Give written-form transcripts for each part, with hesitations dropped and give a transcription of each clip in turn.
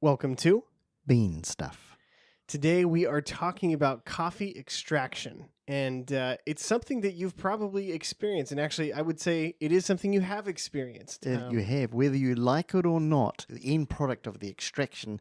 Welcome to Bean stuff. Today we are talking about coffee extraction, and it's something that you've probably experienced, and actually I would say it is something you have experienced. You have, whether you like it or not, the end product of the extraction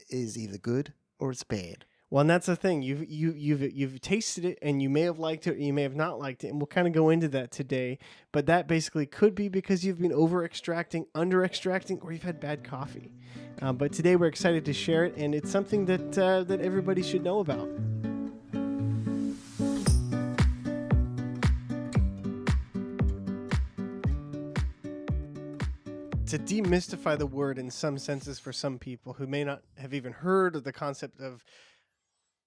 is either good or it's bad. Well, and that's the thing. You've tasted it, and you may have liked it, or you may have not liked it, and we'll kind of go into that today. But that basically could be because you've been over extracting, under extracting, or you've had bad coffee. But today we're excited to share it, and it's something that that everybody should know about. To demystify the word in some senses for some people who may not have even heard of the concept of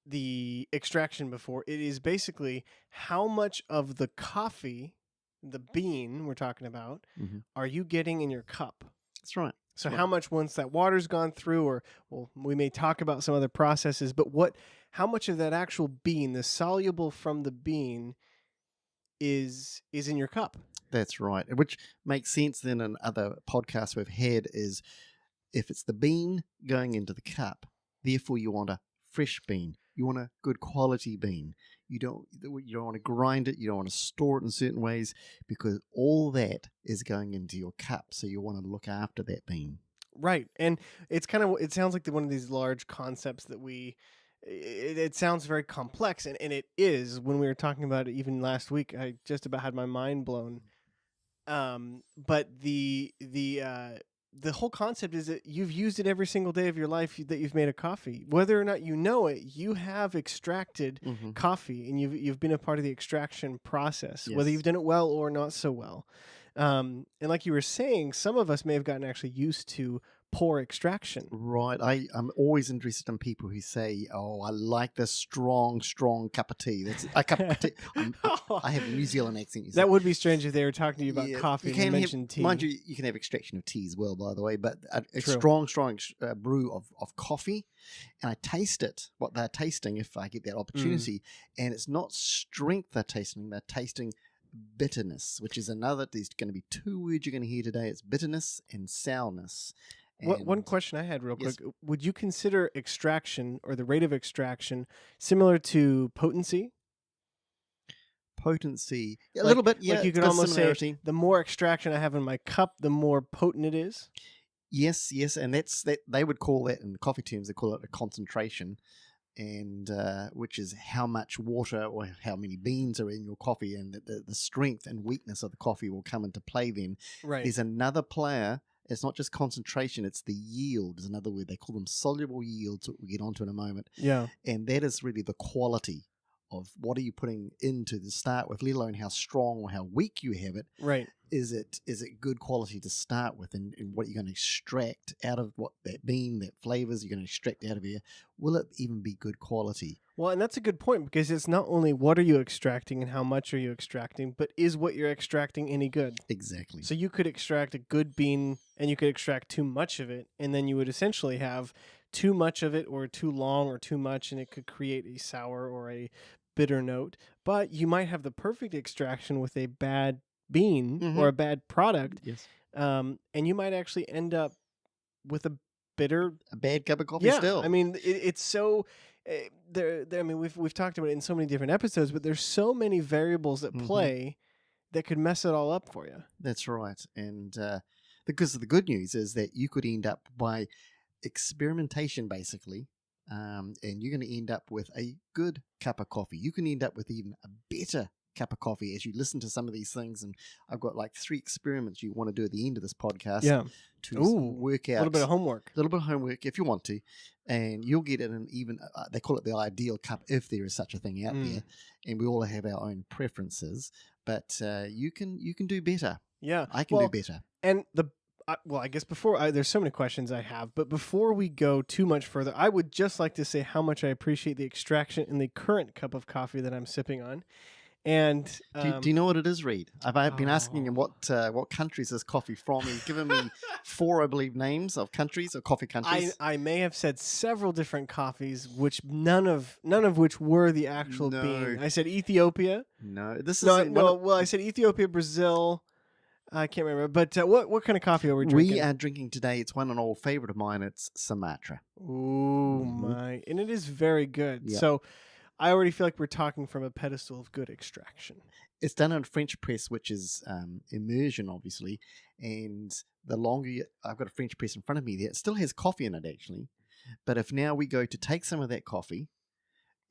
the extraction before, it is basically how much of the coffee, the bean we're talking about, are you getting in your cup? That's right. So how much, once that water's gone through, or well, we may talk about some other processes, but how much of that actual bean, the soluble from the bean, is in your cup? That's right. Which makes sense then in other podcasts we've had is if it's the bean going into the cup, therefore you want a fresh bean. You want a good quality bean. You don't want to grind it. You don't want to store it in certain ways because all that is going into your cup. So you want to look after that bean. Right. And it sounds like one of these large concepts that it sounds very complex, and it is. When we were talking about it even last week, I just about had my mind blown. But the whole concept is that you've used it every single day of your life that you've made a coffee. Whether or not you know it, you have extracted coffee, and you've been a part of the extraction process, Yes. whether you've done it well or not so well. And like you were saying, some of us may have gotten actually used to pour extraction. Right. I'm always interested in people who say, "Oh, I like this strong cup of tea." That's a cup of tea. I have a New Zealand accent. That would be strange if they were talking to you about coffee and you mentioned tea. Mind you, you can have extraction of tea as well, by the way, but a strong brew of coffee, and I taste it, what they're tasting if I get that opportunity, and it's not strength they're tasting bitterness, which is another, there's going to be two words you're going to hear today. It's bitterness and sourness. One question I had real quick. Would you consider extraction, or the rate of extraction, similar to potency? Potency, a little bit, yeah. Like you could almost say, the more extraction I have in my cup, the more potent it is? Yes, and that's that. They would call that, in coffee terms, they call it a concentration, and which is how much water or how many beans are in your coffee, and the strength and weakness of the coffee will come into play then. Right. There's another player. It's not just concentration, it's the yield is another word. They call them soluble yields, that we'll get onto in a moment. Yeah. And that is really the quality of what are you putting into to start with, let alone how strong or how weak you have it. Right. Is it good quality to start with, and what you're going to extract out of what that bean, that flavors you're going to extract out of here, will it even be good quality? Well, and that's a good point, because it's not only what are you extracting and how much are you extracting, but is what you're extracting any good? Exactly. So you could extract a good bean and you could extract too much of it, and then you would essentially have too much of it, or too long, or too much, and it could create a sour or a bitter note. But you might have the perfect extraction with a bad bean or a bad product, and you might actually end up with a bad cup of coffee. Still, I mean, it's so there. I mean, we've talked about it in so many different episodes, but there's so many variables that play that could mess it all up for you. That's right. And because the good news is that you could end up, by experimentation basically, and you're going to end up with a good cup of coffee. You can end up with even a better cup of coffee as you listen to some of these things. And I've got like 3 experiments you want to do at the end of this podcast to work out. A little bit of homework. A little bit of homework if you want to. And you'll get it in even, they call it the ideal cup, if there is such a thing out there. And we all have our own preferences. But you can do better. Yeah. I can do better. And I guess there's so many questions I have, but before we go too much further, I would just like to say how much I appreciate the extraction in the current cup of coffee that I'm sipping on. And do you know what it is, Reed? I've been asking him what countries is coffee from. He's given me 4, I believe, names of countries or coffee countries. I may have said several different coffees, which none of which were the actual bean. I said Ethiopia. No, this is well, I said Ethiopia, Brazil. I can't remember. But what kind of coffee are we We drinking? are drinking today. It's an old favorite of mine. It's Sumatra. Ooh, Hmm. my. And it is very good. Yep. So I already feel like we're talking from a pedestal of good extraction. It's done on French press, which is immersion, obviously. And the longer I've got a French press in front of me there, it still has coffee in it, actually. But if now we go to take some of that coffee,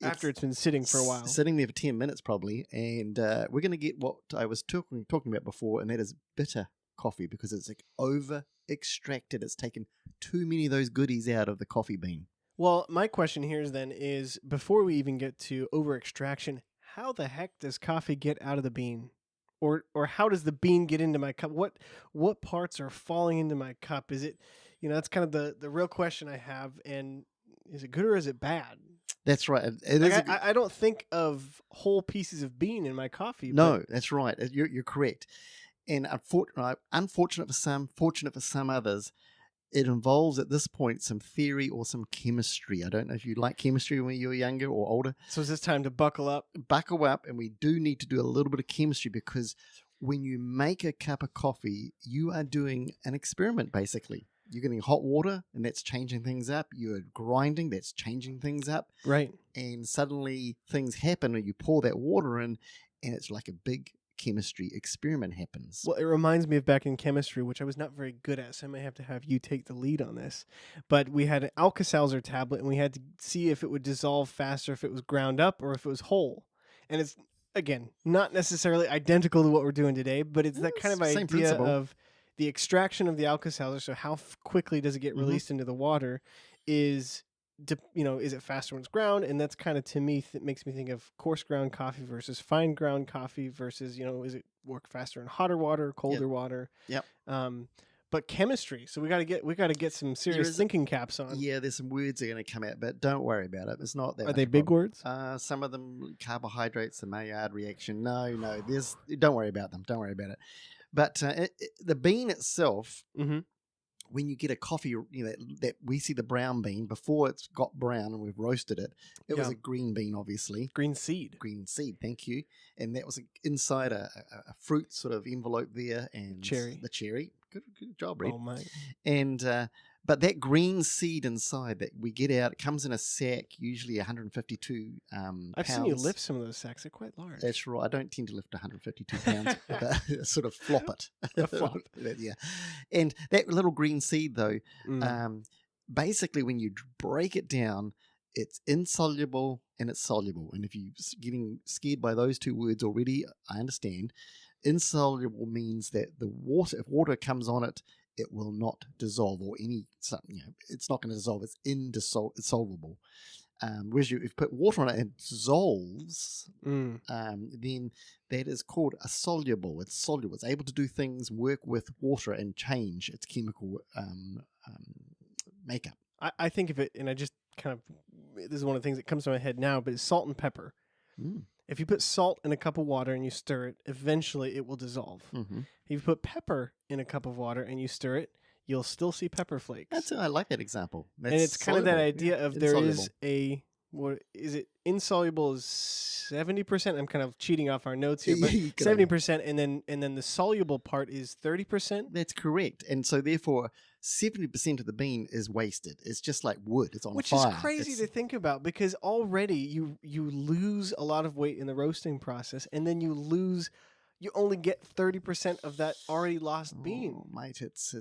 After it's been sitting for a while. sitting there for 10 minutes probably, and we're going to get what I was talking about before, and that is bitter coffee, because it's like over extracted. It's taken too many of those goodies out of the coffee bean. Well, my question here is before we even get to over extraction, how the heck does coffee get out of the bean? Or how does the bean get into my cup? What parts are falling into my cup? Is it, that's kind of the real question I have. And is it good or is it bad? That's right. It Like is. I don't think of whole pieces of bean in my coffee. No, that's right. You're correct. And unfortunate for some, fortunate for some others, it involves at this point some theory or some chemistry. I don't know if you like chemistry when you were younger or older. So is this time to buckle up? Buckle up, and we do need to do a little bit of chemistry, because when you make a cup of coffee, you are doing an experiment basically. You're getting hot water, and that's changing things up. You're grinding, that's changing things up. Right. And suddenly things happen, and you pour that water in, and it's like a big chemistry experiment happens. Well, it reminds me of back in chemistry, which I was not very good at, so I may have to have you take the lead on this. But we had an Alka-Seltzer tablet, and we had to see if it would dissolve faster if it was ground up or if it was whole. And it's, again, not necessarily identical to what we're doing today, but it's that kind of Same idea principle. of the extraction of the Alka-Seltzer, so how quickly does it get released into the water, is it faster when it's ground? And that's kind of, to me, makes me think of coarse ground coffee versus fine ground coffee versus, is it work faster in hotter water, colder water? Yep. But chemistry. So we got to get some serious thinking caps on. Yeah, there's some words that are going to come out, but don't worry about it. It's not that. Are they big words? Some of them, carbohydrates, the Maillard reaction. No, don't worry about them. Don't worry about it. But the bean itself, when you get a coffee, that we see the brown bean, before it's got brown and we've roasted it, it was a green bean, obviously. Green seed. Green seed, thank you. And that was inside a fruit sort of envelope there, and the cherry. Good job, Reed. Oh my! And but that green seed inside that we get out, it comes in a sack, usually 152 pounds. I've seen you lift some of those sacks; they're quite large. That's right. I don't tend to lift 152 pounds, but sort of flop it. A flop. Yeah. And that little green seed, though, basically when you break it down, it's insoluble and it's soluble. And if you're getting scared by those two words already, I understand. Insoluble means that if water comes on it, it will not dissolve, or it's not going to dissolve. It's indissoluble. Whereas if you put water on it and it dissolves, then that is called a soluble. It's soluble. It's able to do things, work with water, and change its chemical makeup. I think of it, and I just kind of, this is one of the things that comes to my head now, but it's salt and pepper. If you put salt in a cup of water and you stir it, eventually it will dissolve. If you put pepper in a cup of water and you stir it, you'll still see pepper flakes. I like that example. And it's kind of that idea of there is what is it? Insoluble is 70%. I'm kind of cheating off our notes here, but 70%, and then the soluble part is 30%. That's correct. And so therefore 70% of the bean is wasted. It's just like wood. It's on Which fire. Which is crazy to think about, because already you lose a lot of weight in the roasting process, and then you only get 30% of that already lost bean. Oh, mate, it's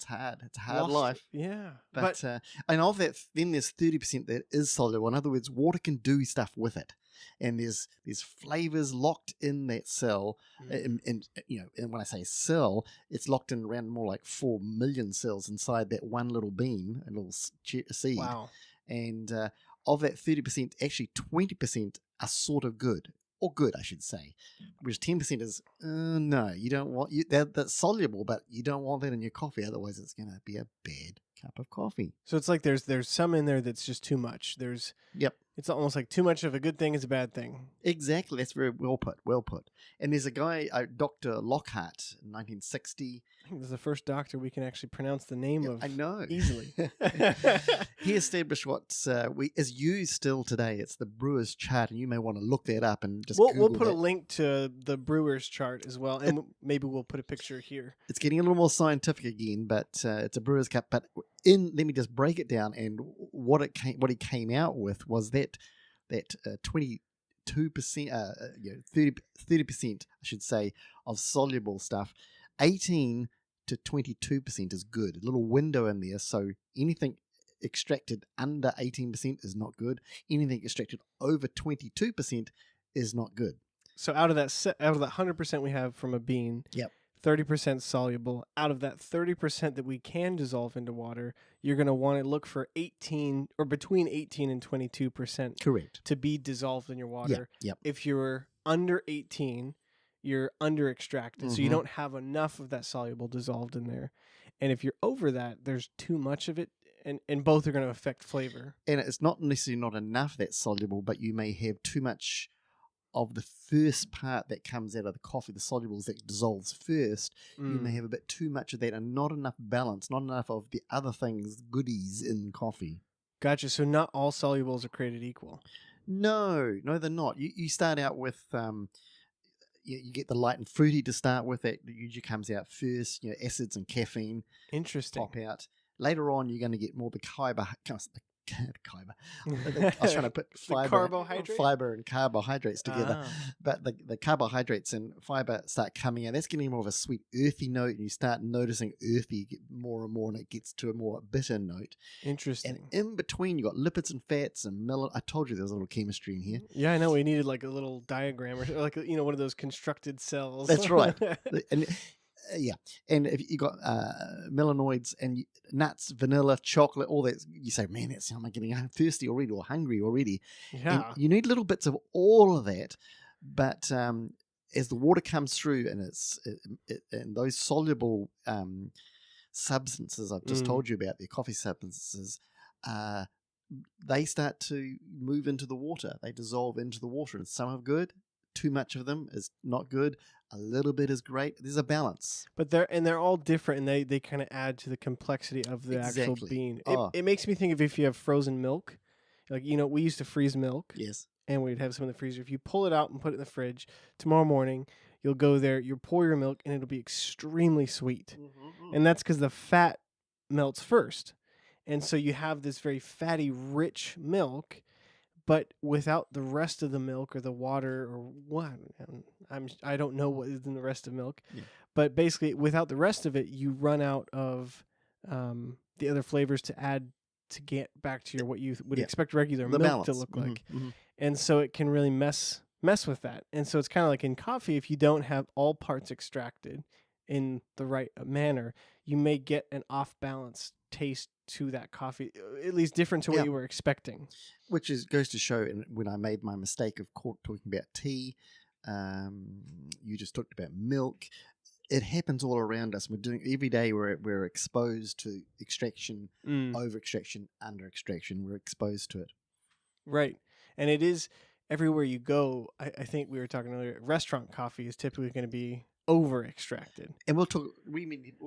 hard. It's a hard life. Yeah. But and of that, then there's 30% that is soluble. In other words, water can do stuff with it. And there's flavors locked in that cell, and when I say cell, it's locked in around more like 4 million cells inside that one little bean, a little seed. Wow! And of that 30%, actually 20% are sort of good, or good, I should say. Whereas 10% is no, you don't want that's soluble, but you don't want that in your coffee. Otherwise, it's going to be a bad cup of coffee. So it's like there's some in there that's just too much. There's It's almost like too much of a good thing is a bad thing. Exactly. That's very well put. Well put. And there's a guy, Dr. Lockhart, in 1960. I think this is the first doctor we can actually pronounce the name Yeah, of I know. easily. He established what is used still today. It's the Brewer's Chart, and you may want to look that up and just we'll Google put that. a link to the Brewer's Chart as well, and maybe we'll put a picture here. It's getting a little more scientific again, but it's a Brewer's Cup. But let me just break it down. And what he came out with was that 22%, 30%, I should say, of soluble stuff. 18 to 22% is good. A little window in there, so anything extracted under 18% is not good. Anything extracted over 22% is not good. So out of that 100% we have from a bean, Yep. 30% soluble. Out of that 30% that we can dissolve into water, you're going to want to look for 18 or between 18 and 22% Correct. to be dissolved in your water. Yep. If you're under 18, you're under extracted, so you don't have enough of that soluble dissolved in there. And if you're over that, there's too much of it, and both are going to affect flavor. And it's not necessarily not enough that's soluble, but you may have too much of the first part that comes out of the coffee, the solubles that dissolves first. You may have a bit too much of that and not enough balance, not enough of the other things, goodies in coffee. Gotcha. So not all solubles are created equal. No, they're not. You start out with you get the light and fruity to start with. That usually comes out first. Acids and caffeine Interesting. pop out. Later on, you're going to get more the I was trying to put fiber and carbohydrates together, but the carbohydrates and fiber start coming out. That's getting more of a sweet, earthy note, and you start noticing earthy get more and more, and it gets to a more bitter note. Interesting. And in between, you got lipids and fats and I told you there was a little chemistry in here. Yeah, I know. We needed like a little diagram or like one of those constructed cells. That's right. And yeah, and if you got melanoids and nuts, vanilla, chocolate, all that, you say, man, that's how I'm getting thirsty already or hungry already. Yeah, and you need little bits of all of that, but as the water comes through and and those soluble substances I've just told you about, the coffee substances, they start to move into the water. They dissolve into the water, and some are good. Too much of them is not good. A little bit is great. There's a balance. But they're all different, and they kind of add to the complexity of the actual bean. It makes me think of if you have frozen milk. Like, we used to freeze milk. Yes. And we'd have some in the freezer. If you pull it out and put it in the fridge, tomorrow morning, you'll go there, you'll pour your milk, and it'll be extremely sweet. And that's because the fat melts first. And so you have this very fatty, rich milk, but without the rest of the milk or the water or what, I don't know what is in the rest of milk, but basically without the rest of it, you run out of the other flavors to add to get back to what you would expect regular milk balance to look like, and so it can really mess with that. And so it's kind of like in coffee, if you don't have all parts extracted in the right manner, you may get an off balance taste to that coffee, at least different to what you were expecting. Which goes to show, when I made my mistake of talking about tea, you just talked about milk. It happens all around us. We're doing every day. We're exposed to extraction, over extraction, under extraction. We're exposed to it. Right, and it is everywhere you go. I think we were talking earlier. Restaurant coffee is typically going to be over extracted. And we'll talk.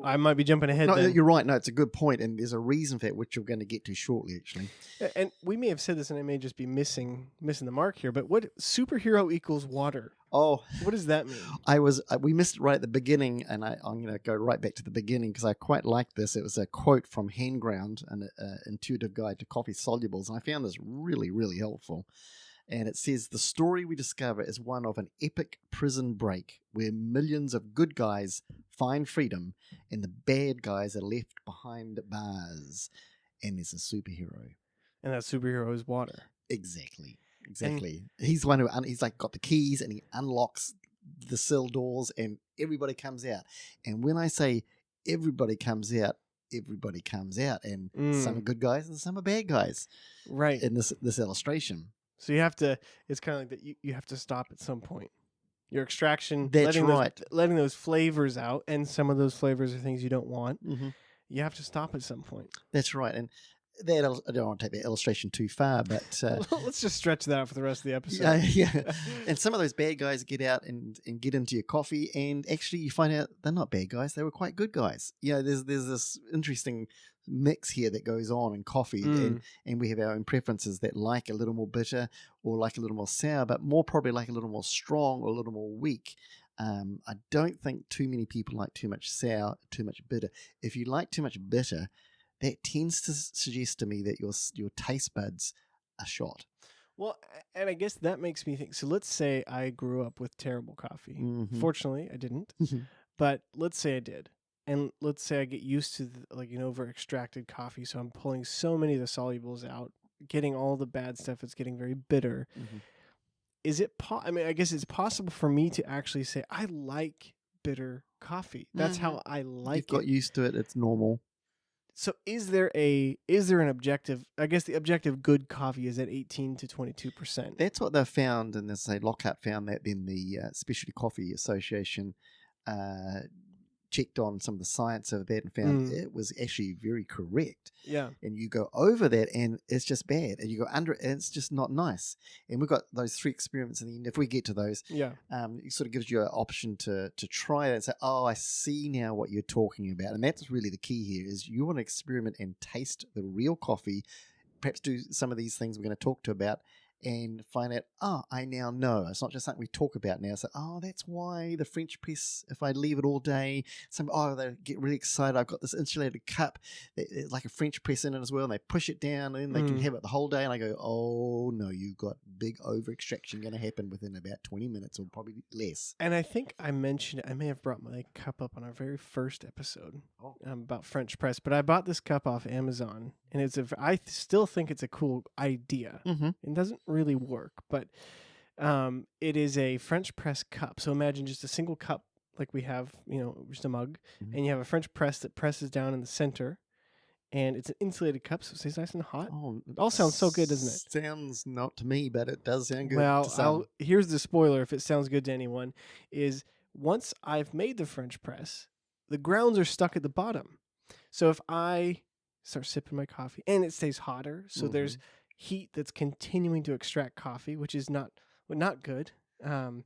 I might be jumping ahead. No, then. You're right. No, it's a good point, and there's a reason for that, which we're going to get to shortly, actually. And we may have said this, and I may just be missing the mark here. But what superhero equals water? Oh, what does that mean? We missed it right at the beginning, and I'm going to go right back to the beginning because I quite like this. It was a quote from Handground, an intuitive guide to coffee solubles, and I found this really, really helpful. And it says, the story we discover is one of an epic prison break where millions of good guys find freedom and the bad guys are left behind bars. And there's a superhero. And that superhero is water. Exactly. He's the one who, he's like got the keys and he unlocks the cell doors and everybody comes out. And when I say everybody comes out, and some are good guys and some are bad guys. Right. In this illustration. So you have to, it's kind of like that you have to stop at some point. Your extraction, letting those flavors out, and some of those flavors are things you don't want. You have to stop at some point. That's right. And I don't want to take that illustration too far, but Let's just stretch that out for the rest of the yeah, episode. yeah. And some of those bad guys get out and get into your coffee, and actually you find out they're not bad guys; they were quite good guys. There's this interesting mix here that goes on in coffee, and we have our own preferences that like a little more bitter or like a little more sour, but more probably like a little more strong or a little more weak. I don't think too many people like too much sour, too much bitter. If you like too much bitter, that tends to suggest to me that your taste buds are shot. Well, and I guess that makes me think. So let's say I grew up with terrible coffee. Mm-hmm. Fortunately, I didn't. But let's say I did. And let's say I get used to over extracted coffee. So I'm pulling so many of the solubles out, getting all the bad stuff. It's getting very bitter. Mm-hmm. Is it I guess it's possible for me to actually say I like bitter coffee. That's how I like You've got used to it. It's normal. So is there an objective? I guess the objective good coffee is at 18 to 22%. That's what they've found, and they say Lockhart found that. Then the Specialty Coffee Association checked on some of the science of that and found it was actually very correct. Yeah. And you go over that and it's just bad. And you go under it and it's just not nice. And we've got those 3 experiments in the end. If we get to those, it sort of gives you an option to try it and say, oh, I see now what you're talking about. And that's really the key here is you want to experiment and taste the real coffee, perhaps do some of these things we're going to talk to about, and find out, I now know. It's not just something we talk about now. So, that's why the French press, if I leave it all day, they get really excited. I've got this insulated cup, like a French press in it as well, and they push it down, and then they can have it the whole day. And I go, oh, no, you've got big over-extraction going to happen within about 20 minutes or probably less. And I think I mentioned, I may have brought my cup up on our very first episode about French press, but I bought this cup off Amazon, and I still think it's a cool idea. It doesn't really work, but it is a French press cup. So imagine just a single cup like we have, just a mug, and you have a French press that presses down in the center, and it's an insulated cup, so it stays nice and hot. It all sounds so good, doesn't it? Sounds not to me, but it does sound good. Well, here's the spoiler if it sounds good to anyone, is once I've made the French press, the grounds are stuck at the bottom. So if I start sipping my coffee, and it stays hotter, so there's heat that's continuing to extract coffee, which is not good. And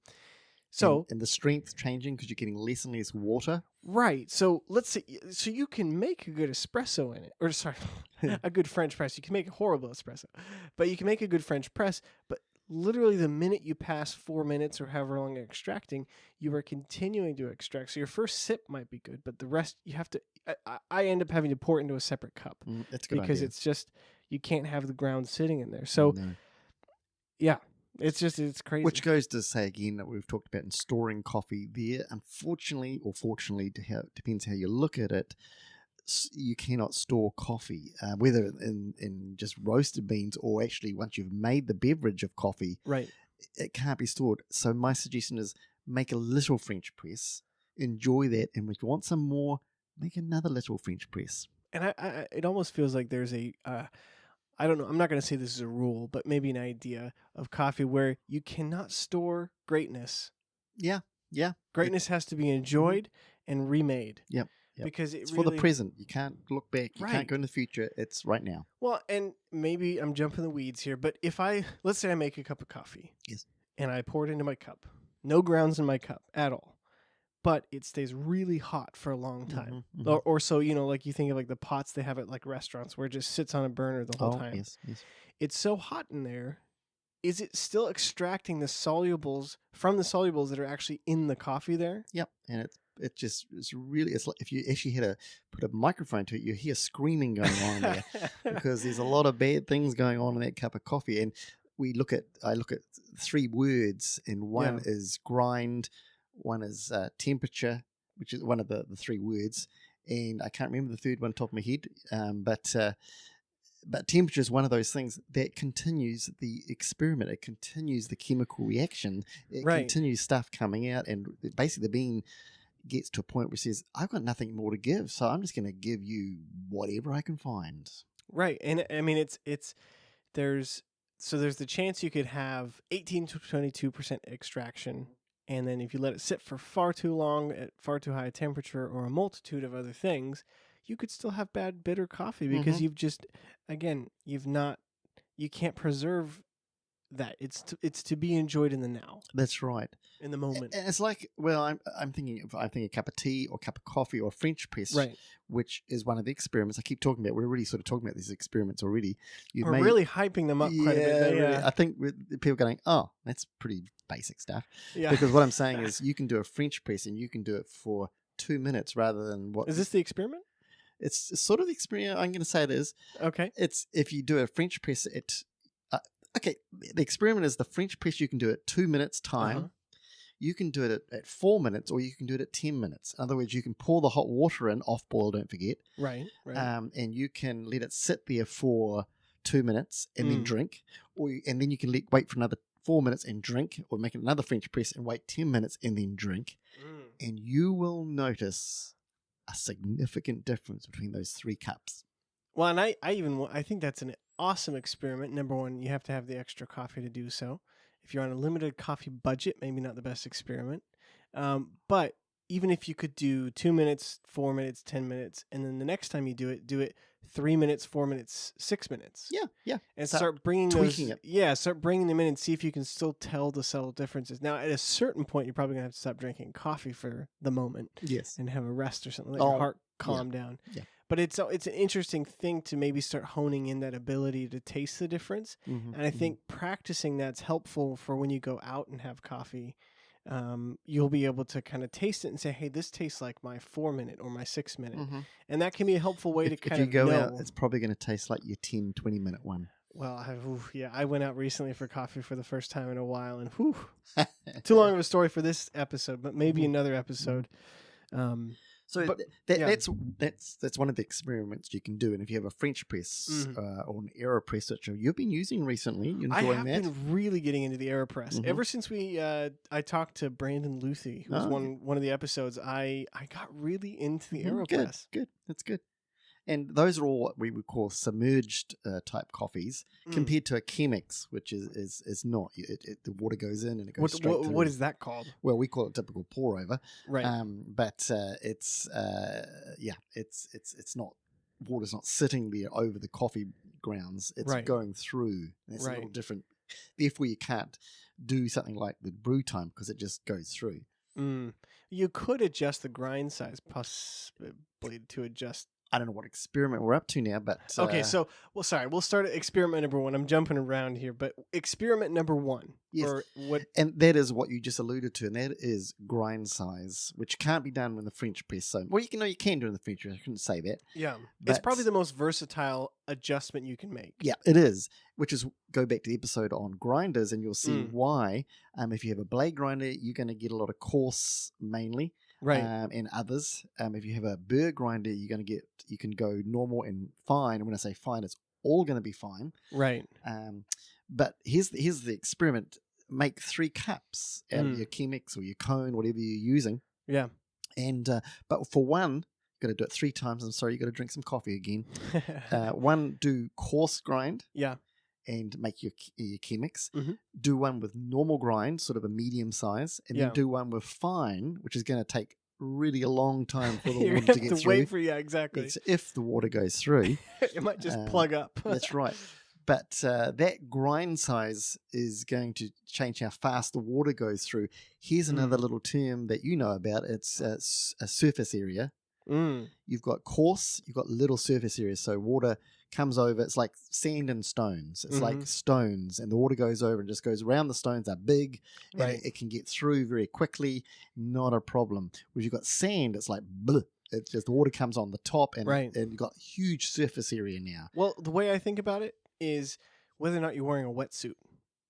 the strength changing because you're getting less and less water. Right. So let's say, so you can make a good espresso in it, or sorry, a good French press. You can make a horrible espresso, but you can make a good French press. But literally the minute you pass 4 minutes or however long you're extracting, you are continuing to extract. So your first sip might be good, but the rest you have to, I end up having to pour it into a separate cup that's a good because idea. it's just, you can't have the ground sitting in there. So yeah, it's crazy. Which goes to say again that we've talked about in storing coffee there. Unfortunately, or fortunately, depends how you look at it, you cannot store coffee, whether in just roasted beans or actually once you've made the beverage of coffee. Right. It can't be stored. So my suggestion is make a little French press, enjoy that, and if you want some more, make another little French press. And it almost feels like there's I don't know, I'm not going to say this is a rule, but maybe an idea of coffee where you cannot store greatness. Yeah. Greatness has to be enjoyed and remade. Yep. Because it's really, for the present. You can't look back. You right. can't go in the future. It's right now. Well, and maybe I'm jumping the weeds here, but let's say I make a cup of coffee. Yes. And I pour it into my cup. No grounds in my cup at all. But it stays really hot for a long time. Or so, like you think of like the pots they have at like restaurants where it just sits on a burner the whole time. Yes. It's so hot in there. Is it still extracting the solubles from the solubles that are actually in the coffee there? Yep. And it's really, it's like if you actually had to put a microphone to it, you hear screaming going on there because there's a lot of bad things going on in that cup of coffee. And I look at 3 words, and one is grind, one is temperature, which is one of the 3 words, and I can't remember the third one top of my head, but temperature is one of those things that continues the experiment. It continues the chemical reaction. It continues stuff coming out, and basically the bean gets to a point where it says, I've got nothing more to give, so I'm just going to give you whatever I can find. Right, and I mean there's the chance you could have 18 to 22% extraction. And then if you let it sit for far too long at far too high a temperature or a multitude of other things, you could still have bad bitter coffee because Mhm. you've just, again, you can't preserve that. It's to be enjoyed in the now, That's right. in the moment. And it's like, well, I'm thinking a cup of tea or a cup of coffee or French press, Right. which is one of the experiments I keep talking about. We're already sort of talking about these experiments already. You We're may, really hyping them up quite a bit. yeah, They, really. I think with people going, oh, that's pretty basic stuff. yeah. Because what I'm saying is, you can do a French press and you can do it for 2 minutes rather than what. Is this the experiment? It's sort of the experiment. I'm going to say it is. Okay. It's if you do a French press at. Okay, the experiment is the French press. You can do it 2 minutes time. Uh-huh. You can do it at 4 minutes, or you can do it at 10 minutes. In other words, you can pour the hot water in, off boil, don't forget, Right. Right. and you can let it sit there for 2 minutes and then drink, and then you can wait for another 4 minutes and drink, or make another French press and wait 10 minutes and then drink, and you will notice a significant difference between those 3 cups. Well, and I think that's an awesome experiment. Number one, you have to have the extra coffee to do so. If you're on a limited coffee budget, maybe not the best experiment. But even if you could do 2 minutes, 4 minutes, 10 minutes, and then the next time you do it 3 minutes, 4 minutes, 6 minutes. Yeah. And Start start bringing tweaking those, it. yeah, start bringing them in and see if you can still tell the subtle differences. Now, at a certain point, you're probably gonna have to stop drinking coffee for the moment Yes. and have a rest or something. Let Oh, your heart calm down. Yeah. But it's an interesting thing to maybe start honing in that ability to taste the difference. Mhm, And I think practicing that's helpful for when you go out and have coffee. You'll be able to kind of taste it and say, hey, this tastes like my 4 minute or my 6 minute. mhm. And that can be a helpful way to If kind you of go know. out, it's probably going to taste like your 10, 20-minute one. Well, I went out recently for coffee for the first time in a while, and too long of a story for this episode, but maybe another episode. So But- that's one of the experiments you can do. And if you have a French press or an AeroPress, which you've been using recently, you're I enjoying have that. been really getting into the AeroPress Mhm. ever since I talked to Brandon Luthi, who was Oh, one of the episodes. I got really into the Mhm, AeroPress. Good. That's good. And those are all what we would call submerged type coffees, compared to a Chemex, which is not. The water goes in and it goes straight through. What is that called? Well, we call it typical pour over. Right. But it's not, water's not sitting there over the coffee grounds. It's Right. going through. It's a little Right. different. Therefore, you can't do something like the brew time because it just goes through. You could adjust the grind size possibly to adjust. I don't know what experiment we're up to now, but Okay, so sorry, we'll start at experiment number 1. I'm jumping around here, but experiment number 1. Yes. Or what? and that is what you just alluded to, and that is grind size, which can't be done in the French press. So, well, you can do in the French press. I couldn't say that. Yeah, it's But- probably the most versatile adjustment you can make. Yeah, it is. Which is, go back to the episode on grinders, and you'll see why. If you have a blade grinder, you're going to get a lot of coarse mainly, Right. and others. If you have a burr grinder, you can go normal and fine. And when I say fine, it's all going to be fine. Right. But here's the experiment: make 3 cups out of your Chemex or your cone, whatever you're using. Yeah. And but for one, got to do it 3 times. I'm sorry, you got to drink some coffee again. One, do coarse grind. Yeah. And make your Chemex. Mhm. Do one with normal grind, sort of a medium size, and Yeah. then do one with fine, which is going to take really a long time for the You're water gonna to get have to through. wait for exactly. It's if the water goes through. It might just plug up. That's right. But that grind size is going to change how fast the water goes through. Here's another little term that you know about. It's a surface area. You've got coarse, you've got little surface area. So water comes over. It's like sand and stones. It's like stones, and the water goes over and just goes around. The stones are big, and Right. it can get through very quickly. Not a problem. Whereas you've got sand, it's like bleh. It's just the water comes on the top, and Right. and you've got huge surface area now. Well, the way I think about it is whether or not you're wearing a wetsuit.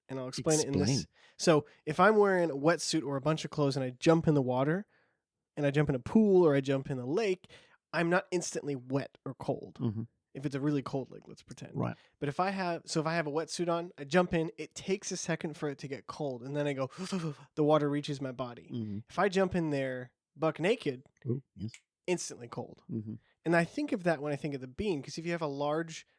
And I'll explain it in this. Explain. So if I'm wearing a wetsuit or a bunch of clothes and I jump in the water, and I jump in a pool or I jump in a lake, I'm not instantly wet or cold. Mhm. If it's a really cold lake, let's pretend. Right. But if I have a wetsuit on, I jump in, it takes a second for it to get cold, and then I go, the water reaches my body. Mhm. If I jump in there buck naked, Ooh, yes. instantly cold. Mhm. And I think of that when I think of the bean, because if you have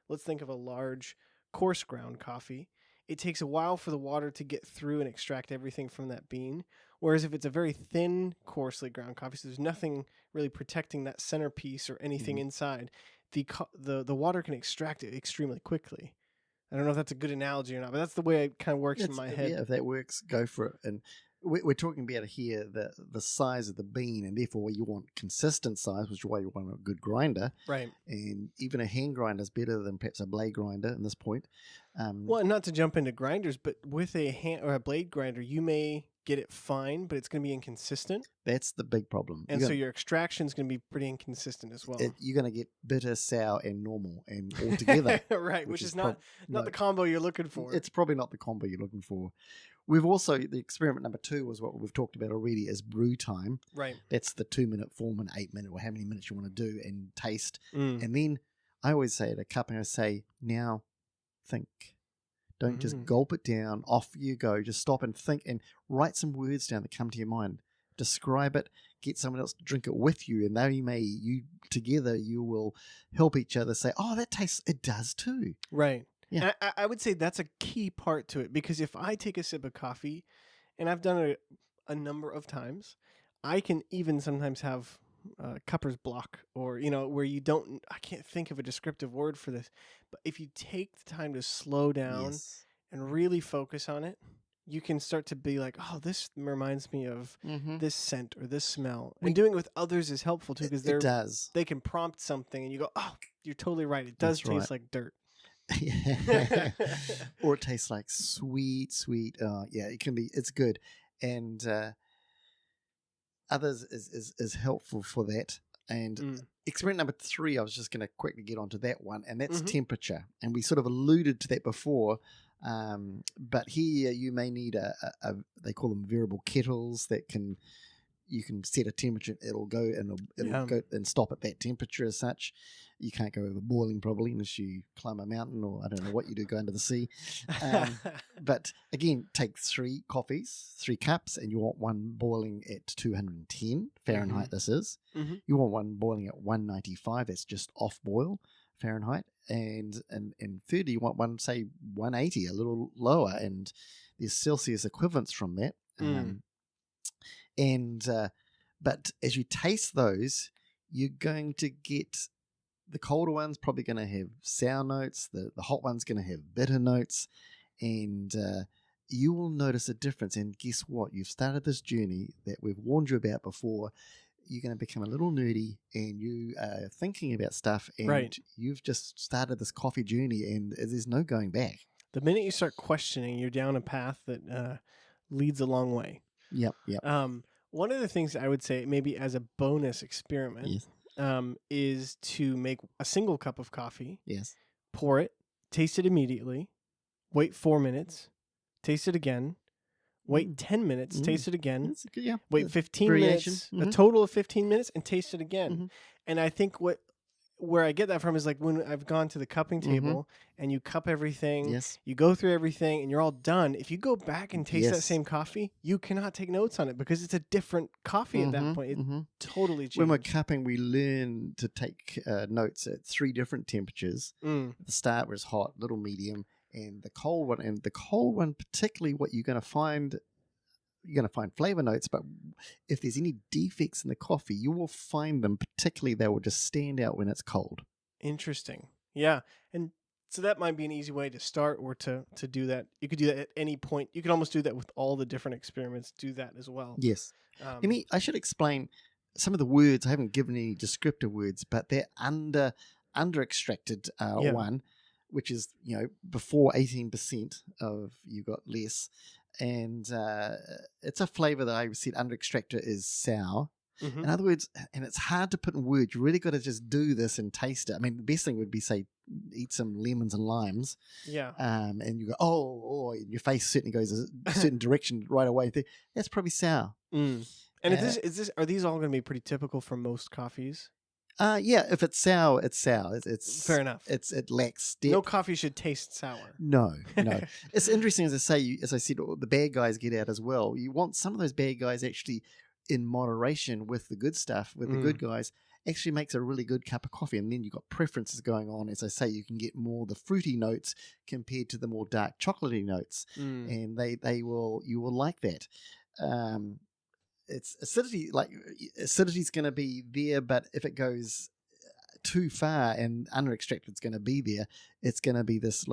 let's think of a large coarse ground coffee, it takes a while for the water to get through and extract everything from that bean. Whereas if it's a very thin, coarsely ground coffee, so there's nothing really protecting that centerpiece or anything Mhm. inside, the water can extract it extremely quickly. I don't know if that's a good analogy or not, but that's the way it kind of works in It's my yeah, head. if that works, go for it. And we're talking about here the size of the bean, and therefore you want consistent size, which is why you want a good grinder. Right. And even a hand grinder is better than perhaps a blade grinder in this point. Well, and not to jump into grinders, but with a hand or a blade grinder, you may get it fine, but it's going to be inconsistent, That's the big problem. and so your extraction is going to be pretty inconsistent as well. You're going to get bitter, sour, and normal, and all together. Right, which is not the combo you're looking for. It's probably not the combo you're looking for. We've also, the experiment number 2 was what we've talked about already, is brew time. Right. That's the 2-minute, 4-minute, 8-minute, or how many minutes you want to do, and taste. Mm. And then I always say at a cup, and I say, now think. Don't just gulp it down. Off you go. Just stop and think and write some words down that come to your mind. Describe it. Get someone else to drink it with you, and together you will help each other say, "Oh, that tastes. It does too." Right. Yeah. And I would say that's a key part to it, because if I take a sip of coffee, and I've done it a number of times, I can even sometimes have cupper's block, or where I can't think of a descriptive word for this, but if you take the time to slow down Yes. and really focus on it, you can start to be like, oh, this reminds me of this scent or this smell. And doing it with others is helpful too, because It does. they can prompt something and you go, oh, you're totally right. It does That's taste right. like dirt. Or it tastes like sweet. Yeah, it can be. It's good, and others is helpful for that. And experiment number 3, I was just going to quickly get onto that one, and that's temperature. And we sort of alluded to that before, but here you may need they call them variable kettles that you can set a temperature. It'll go and stop at that temperature as such. You can't go over boiling probably unless you climb a mountain, or I don't know what you do, go under the sea. But again, take 3 coffees, 3 cups, and you want one boiling at 210 Fahrenheit. This is. You want one boiling at 195. That's just off boil Fahrenheit. And thirdly, you want one, say, 180, a little lower, and there's Celsius equivalents from that. But as you taste those, you're going to get the colder one's probably going to have sour notes. The hot one's going to have bitter notes, and you will notice a difference. And guess what? You've started this journey that we've warned you about before. You're going to become a little nerdy, and you are thinking about stuff, and you've just started this coffee journey, and there's no going back. The minute you start questioning, you're down a path that leads a long way. Yep. One of the things I would say, maybe as a bonus experiment, is to make a single cup of coffee. Yes. Pour it, taste it immediately, wait 4 minutes, taste it again, wait 10 minutes, taste it again, wait 15 minutes, a total of 15 minutes, and taste it again. And I think where I get that from is like when I've gone to the cupping table and you cup everything, you go through everything, and you're all done. If you go back and taste that same coffee, you cannot take notes on it because it's a different coffee at that point. It totally changed. When we're cupping, we learn to take notes at 3 different temperatures. The start was hot, little, medium, and the cold one. And the cold one, particularly, what you're going to find flavor notes, but if there's any defects in the coffee, you will find them. Particularly, they will just stand out when it's cold. Interesting. Yeah. And so that might be an easy way to start, or to do that. You could do that at any point. You could almost do that with all the different experiments. Do that as well. Yes. I should explain some of the words. I haven't given any descriptive words, but they're under extracted one, which is before 18% of you got less. And it's a flavor that I said under extractor is sour. In other words, and it's hard to put in words. You really got to just do this and taste it. I mean, the best thing would be, say, eat some lemons and limes. Yeah. And you go, oh, and your face certainly goes a certain direction right away. That's probably sour. And are these all going to be pretty typical for most coffees? Yeah, if it's sour, it's sour. It's fair enough. It lacks depth. No coffee should taste sour. No. It's interesting, as I said, the bad guys get out as well. You want some of those bad guys actually in moderation with the good stuff, with the good guys, actually makes a really good cup of coffee. And then you've got preferences going on. As I say, you can get more the fruity notes compared to the more dark chocolatey notes, and you will like that. it's acidity. Like acidity is going to be there, but if it goes too far and under extracted is going to be there, it's going to be this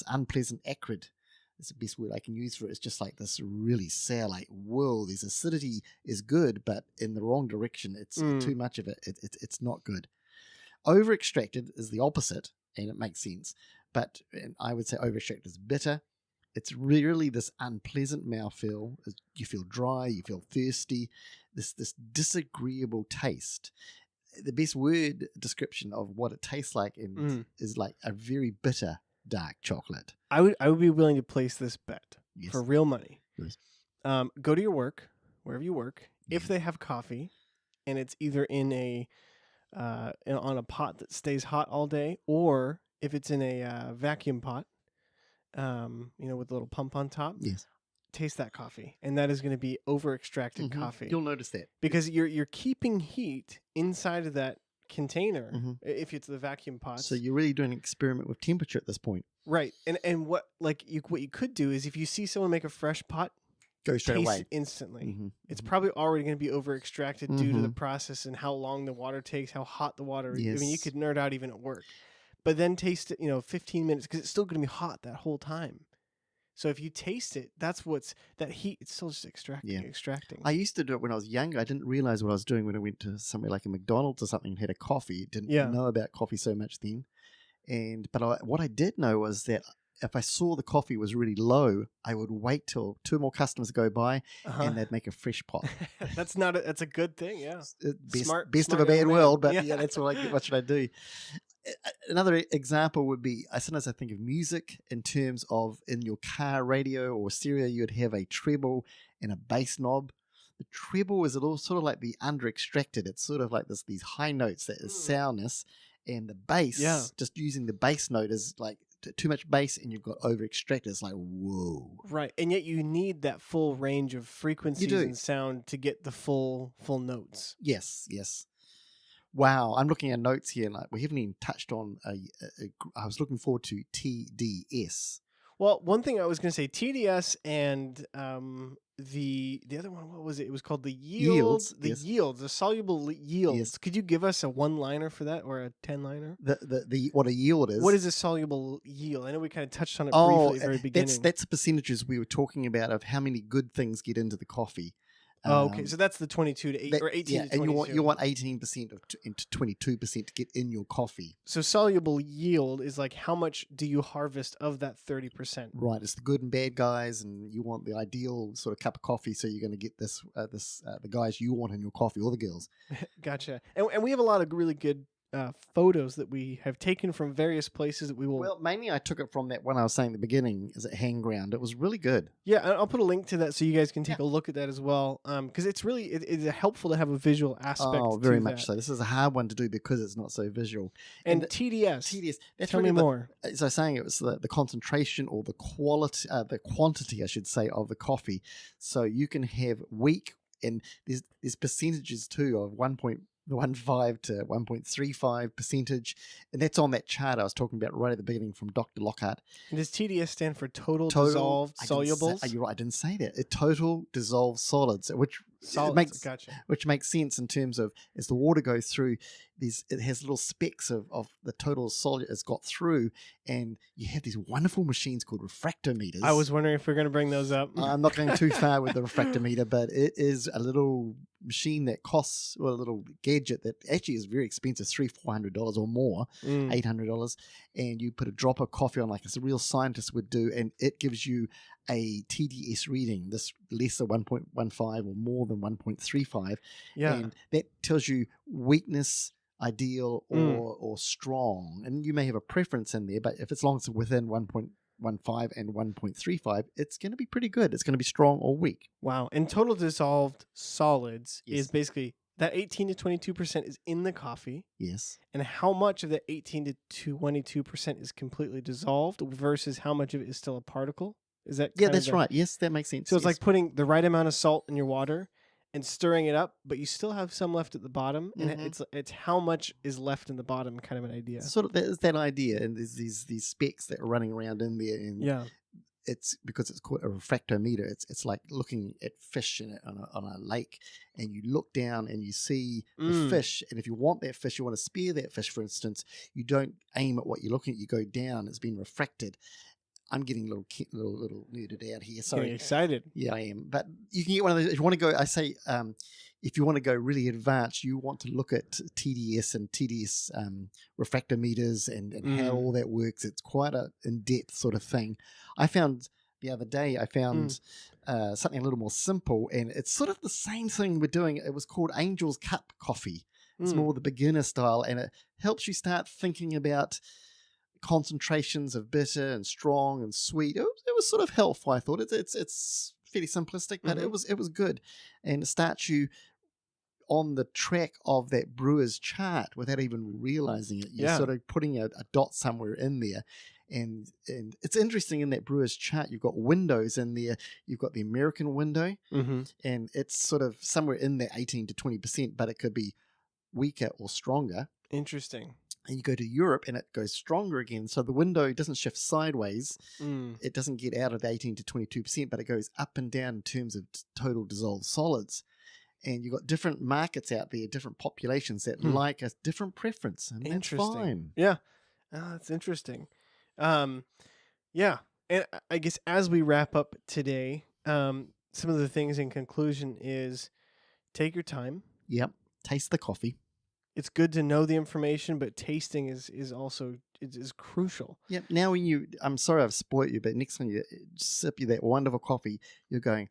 unpleasant acrid. It's the best word I can use for it. It's just like this really sour, like, whoa, this acidity is good, but in the wrong direction. It's too much of it. It's not good. Over extracted is the opposite, and it makes sense. But I would say over extracted is bitter. It's really this unpleasant mouthfeel. You feel dry, you feel thirsty, this disagreeable taste. The best word description of what it tastes like is like a very bitter dark chocolate. I would be willing to place this bet for Yes. real money. Yes. Go to your work, wherever you work. If they have coffee, and it's either in on a pot that stays hot all day, or if it's in a vacuum pot, with a little pump on top. Yes. Taste that coffee, and that is going to be over extracted coffee. You'll notice that because you're keeping heat inside of that container if it's the vacuum pot. So you're really doing an experiment with temperature at this point, right? And what you could do is if you see someone make a fresh pot, go straight taste away it instantly. It's probably already going to be over extracted due to the process and how long the water takes, how hot the water is. Yes. I mean, you could nerd out even at work, but then taste it 15 minutes because it's still going to be hot that whole time. So if you taste it, that heat. It's still just extracting. I used to do it when I was younger. I didn't realize what I was doing when I went to somewhere like a McDonald's or something and had a coffee. Didn't know about coffee so much then. But what I did know was that if I saw the coffee was really low, I would wait till 2 more customers go by and they'd make a fresh pot. That's a good thing. Yeah, best of a bad world, but that's what what should I do? Another example would be, sometimes I think of music in terms of in your car radio or stereo, you'd have a treble and a bass knob. The treble is sort of like the under extracted. It's sort of like these high notes that is sourness, and the bass, just using the bass note is like too much bass, and you've got over extracted. It's like, whoa. Right. And yet you need that full range of frequencies and sound to get the full notes. Yes. Wow, I'm looking at notes here. Like we haven't even touched on. I was looking forward to TDS. Well, one thing I was going to say, TDS and the other one, what was it? It was called the yields. Yields, the soluble yields. Yes. Could you give us a 1-liner for that or a 10-liner? The what a yield is. What is a soluble yield? I know we kind of touched on it briefly at the very beginning. That's the percentages we were talking about of how many good things get into the coffee. Okay. So that's the 22 to 8 or 18 to 22. And you want 18% into 22% to get in your coffee. So soluble yield is like how much do you harvest of that 30%? Right. It's the good and bad guys, and you want the ideal sort of cup of coffee. So you're going to get the guys you want in your coffee, or the girls. Gotcha. And we have a lot of really good photos that we have taken from various places that we will. Well, mainly I took it from that one I was saying at the beginning, is at Hang Ground. It was really good. Yeah, I'll put a link to that so you guys can take a look at that as well. Because it's really it's helpful to have a visual aspect. Oh, very much so. This is a hard one to do because it's not so visual. And TDS. That's Tell me more. As I was saying, it was the concentration or the quantity, I should say, of the coffee. So you can have weak, and there's percentages too of 1.15 to 1.35 percentage, and that's on that chart I was talking about right at the beginning from Dr. Lockhart. And does TDS stand for total dissolved solubles? You're right, I didn't say that. Total dissolved solids, which makes sense in terms of as the water goes through, it has little specks of the total solid it's got through, and you have these wonderful machines called refractometers. I was wondering if we're going to bring those up. I'm not going too far with the refractometer, but it is a little machine that costs, or a little gadget that actually is very expensive, $300-400 or more, $800, and you put a drop of coffee on like a real scientist would do, and it gives you a TDS reading, this less than 1.15 or more than 1.35, and that tells you weakness, ideal, or strong, and you may have a preference in there, but if it's long as it's within 1.15 and 1.35, it's going to be pretty good. It's going to be strong or weak. Wow. And total dissolved solids is basically that 18 to 22% is in the coffee. Yes. And how much of that 18 to 22% is completely dissolved versus how much of it is still a particle? Is that that's right. Yes, that makes sense. So it's like putting the right amount of salt in your water and stirring it up, but you still have some left at the bottom, and it's how much is left in the bottom, kind of an idea. Sort of, there's that idea, and there's these specs that are running around in there, and it's because it's called a refractometer. It's like looking at fish on a lake, and you look down and you see the fish. And if you want that fish, you want to spear that fish, for instance, you don't aim at what you're looking at. You go down. It's been refracted. I'm getting a little nerded out here. Sorry. Getting excited. Yeah, I am. But you can get one of those if you want to go. I say, if you want to go really advanced, you want to look at TDS and TDS refractometers and how all that works. It's quite a in-depth sort of thing. I found the other day, something a little more simple, and it's sort of the same thing we're doing. It was called Angel's Cup Coffee. It's more the beginner style, and it helps you start thinking about concentrations of bitter and strong and sweet. It was sort of helpful. I thought it's fairly simplistic, but it was good, and it starts you on the track of that brewer's chart without even realizing it. You're sort of putting a dot somewhere in there. And it's interesting in that brewer's chart, you've got windows in there. You've got the American window, and it's sort of somewhere in that 18 to 20%, but it could be weaker or stronger. Interesting. And you go to Europe and it goes stronger again. So the window doesn't shift sideways. It doesn't get out of the 18 to 22%, but it goes up and down in terms of total dissolved solids. And you've got different markets out there, different populations that like a different preference. And that's fine. Yeah. That's interesting. Yeah. And I guess as we wrap up today, some of the things in conclusion is take your time. Yep. Taste the coffee. It's good to know the information, but tasting is also crucial. Yep. Now I'm sorry I've spoilt you, but next time you sip you that wonderful coffee, you're going,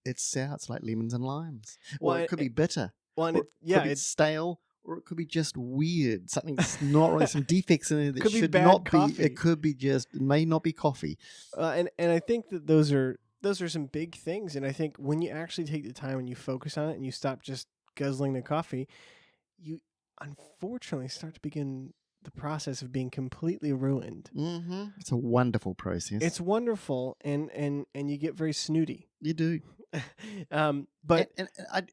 it's sour. It's like lemons and limes. Or it could be bitter. Well, and it's stale, or it could be just weird. Something's not right. Some defects in it that could should be not coffee. be. It could be it may not be coffee. And I think that those are some big things. And I think when you actually take the time and you focus on it and you stop just guzzling the coffee, you unfortunately start to begin the process of being completely ruined. It's a wonderful process. It's wonderful, and you get very snooty. You do. But and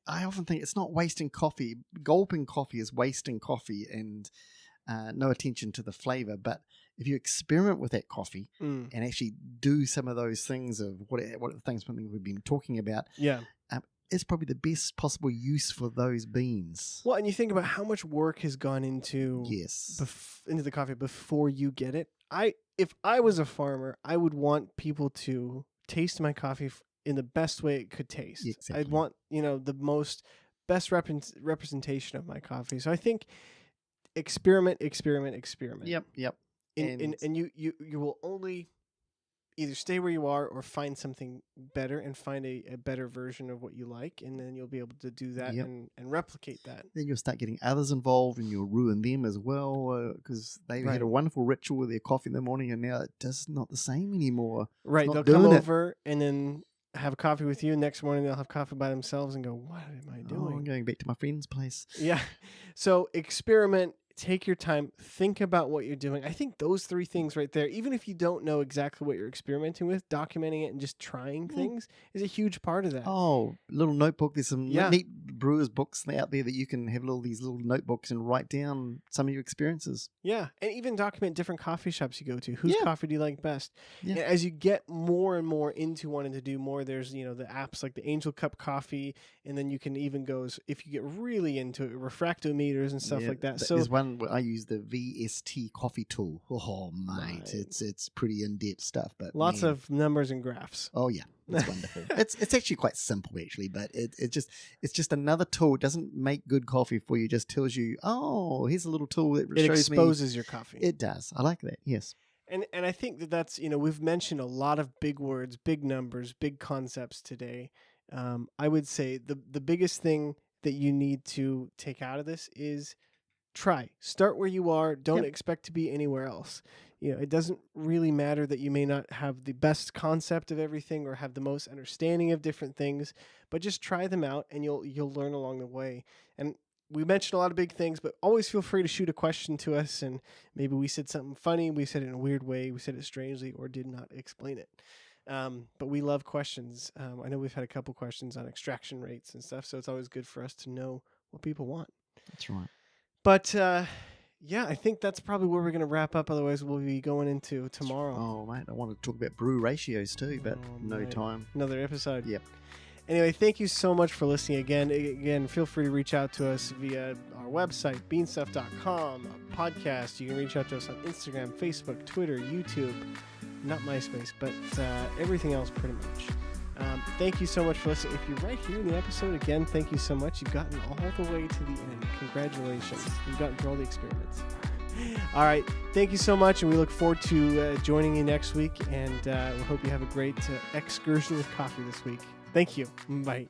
I often think it's not wasting coffee. Gulping coffee is wasting coffee and no attention to the flavor. But if you experiment with that coffee and actually do some of those things of what are the things we've been talking about, it's probably the best possible use for those beans. Well, and you think about how much work has gone into into the coffee before you get it. If I was a farmer, I would want people to taste my coffee in the best way it could taste. Exactly. I'd want the best representation of my coffee. So I think experiment. Yep. And you will only either stay where you are or find something better and find a better version of what you like, and then you'll be able to do that and replicate that. Then you'll start getting others involved, and you'll ruin them as well because they had a wonderful ritual with their coffee in the morning, and now it's just not the same anymore. Right, they'll come over and then have a coffee with you. Next morning they'll have coffee by themselves and go, "What am I doing? I'm going back to my friend's place." Yeah. So experiment. Take your time. Think about what you're doing. I think those three things right there, even if you don't know exactly what you're experimenting with, documenting it and just trying things is a huge part of that. Oh, little notebook. There's some neat brewers books out there that you can have these little notebooks and write down some of your experiences. Yeah, and even document different coffee shops you go to. Whose coffee do you like best? Yeah. And as you get more and more into wanting to do more, there's the apps like the Angel Cup Coffee, and then you can even go if you get really into it, refractometers and stuff like that. So there's one where I use the VST coffee tool. Oh mate, it's pretty in-depth stuff, but lots of numbers and graphs. Oh yeah, it's wonderful. It's actually quite simple actually, but it's just another tool. It doesn't make good coffee for you. It just tells you, oh, here's a little tool that it shows exposes your coffee. It does. I like that. Yes. And I think that's we've mentioned a lot of big words, big numbers, big concepts today. I would say the biggest thing that you need to take out of this is start where you are. Don't expect to be anywhere else. It doesn't really matter that you may not have the best concept of everything or have the most understanding of different things, but just try them out and you'll learn along the way. And we mentioned a lot of big things, but always feel free to shoot a question to us, and maybe we said something funny, we said it in a weird way, we said it strangely, or did not explain it. But we love questions. I know we've had a couple questions on extraction rates and stuff, so it's always good for us to know what people want. That's right. But Yeah, I think that's probably where we're going to wrap up. Otherwise, we'll be going into tomorrow. Oh, mate, I want to talk about brew ratios too, but no mate. time. Another episode. Yep. Anyway, thank you so much for listening again. Again, feel free to reach out to us via our website, beanstuff.com, a podcast. You can reach out to us on Instagram, Facebook, Twitter, YouTube, not MySpace, but everything else pretty much. Thank you so much for listening. If you're right here in the episode, again, thank you so much. You've gotten all the way to the end. Congratulations. You've gotten through all the experiments. All right. Thank you so much, and we look forward to joining you next week, and we hope you have a great excursion with coffee this week. Thank you. Bye.